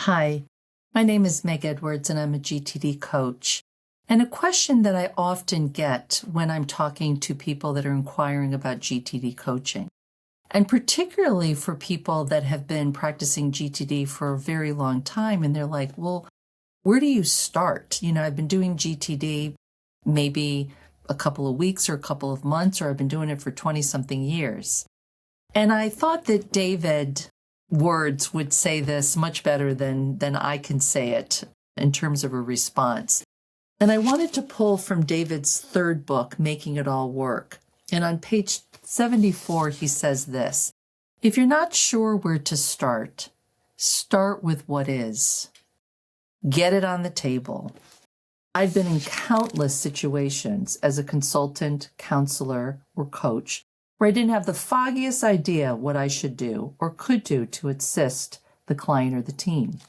Hi, my name is Meg Edwards and I'm a GTD coach. And a question that I often get when I'm talking to people that are inquiring about GTD coaching, and particularly for people that have been practicing GTD for a very long time, and they're like, well, where do you start? I've been doing GTD maybe a couple of weeks or a couple of months, or I've been doing it for 20-something years. And I thought that David words would say this much better than I can say it in terms of a response. And I wanted to pull from David's third book, Making It All Work. And on page 74, he says this: if you're not sure where to start with what is. Get it on the table. I've been in countless situations as a consultant, counselor, or coach where I didn't have the foggiest idea what I should do or could do to assist the client or the team.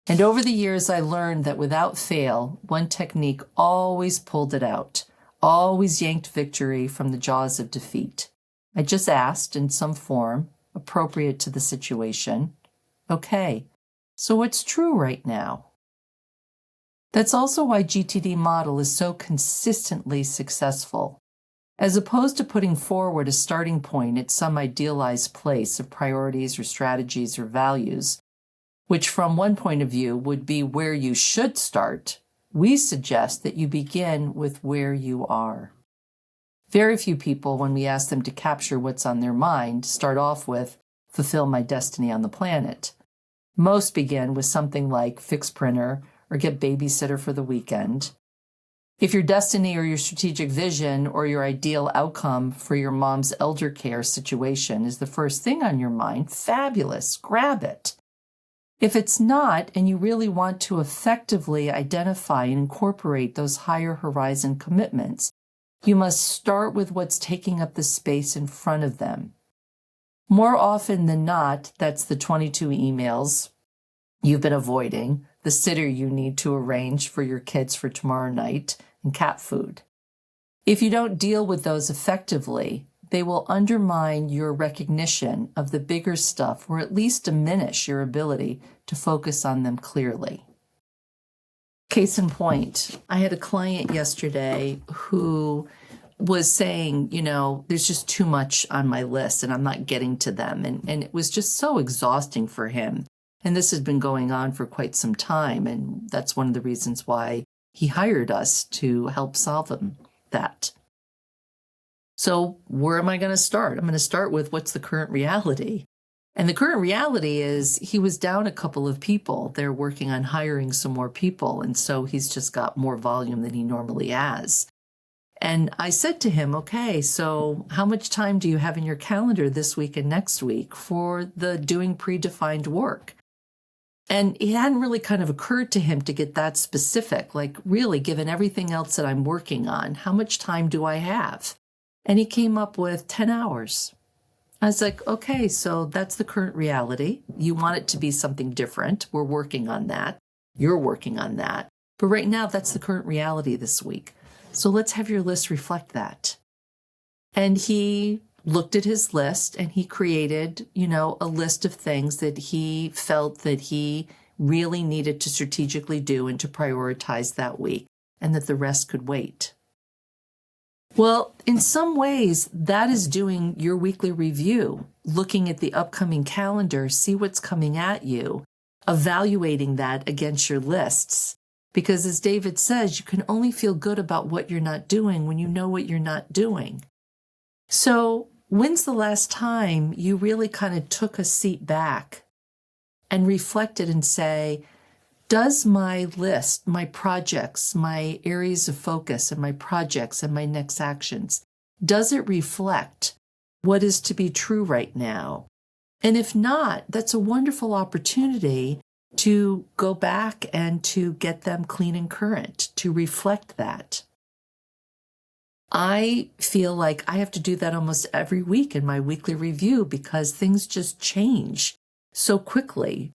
And over the years, I learned that without fail, one technique always pulled it out, always yanked victory from the jaws of defeat. I just asked in some form, appropriate to the situation, okay, so what's true right now? That's also why GTD model is so consistently successful. As opposed to putting forward a starting point at some idealized place of priorities or strategies or values, which from one point of view would be where you should start, we suggest that you begin with where you are. Very few people, when we ask them to capture what's on their mind, start off with, fulfill my destiny on the planet. Most begin with something like fix printer or get babysitter for the weekend. If your destiny or your strategic vision or your ideal outcome for your mom's elder care situation is the first thing on your mind, fabulous, grab it. If it's not, and you really want to effectively identify and incorporate those higher horizon commitments, you must start with what's taking up the space in front of them. More often than not, that's the 22 emails you've been avoiding, the sitter you need to arrange for your kids for tomorrow night, and cat food. If you don't deal with those effectively, they will undermine your recognition of the bigger stuff, or at least diminish your ability to focus on them clearly. Case in point, I had a client yesterday who was saying, there's just too much on my list and I'm not getting to them. And it was just so exhausting for him. And this has been going on for quite some time. And that's one of the reasons why he hired us to help solve him that. So where am I going to start? I'm going to start with what's the current reality. And the current reality is he was down a couple of people. They're working on hiring some more people. And so he's just got more volume than he normally has. And I said to him, okay, so how much time do you have in your calendar this week and next week for the doing predefined work? And it hadn't really kind of occurred to him to get that specific, like really, given everything else that I'm working on, how much time do I have? And he came up with 10 hours. I was like, okay, so that's the current reality. You want it to be something different. We're working on that. You're working on that. But right now, that's the current reality this week. So let's have your list reflect that. And he looked at his list and he created, a list of things that he felt that he really needed to strategically do and to prioritize that week, and that the rest could wait. Well, in some ways, that is doing your weekly review, looking at the upcoming calendar, see what's coming at you, evaluating that against your lists. Because as David says, you can only feel good about what you're not doing when you know what you're not doing. So when's the last time you really kind of took a seat back and reflected and say, does my list, my projects, my areas of focus and my projects and my next actions, does it reflect what is to be true right now? And if not, that's a wonderful opportunity to go back and to get them clean and current, to reflect that. I feel like I have to do that almost every week in my weekly review because things just change so quickly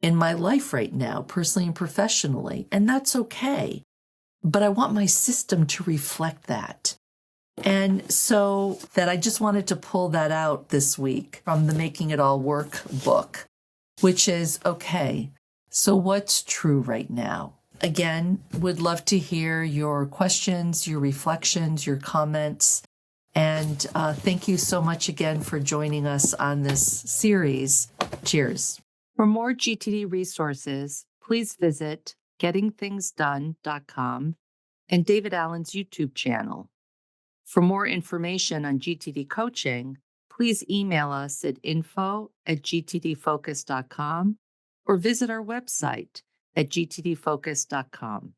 in my life right now, personally and professionally, and that's okay. But I want my system to reflect that. And so that I just wanted to pull that out this week from the Making It All Work book, which is, okay, So, what's true right now? Again, would love to hear your questions, your reflections, your comments. And thank you so much again for joining us on this series. Cheers. For more GTD resources, please visit gettingthingsdone.com and David Allen's YouTube channel. For more information on GTD coaching, please email us at info@gtdfocus.com or visit our website at gtdfocus.com.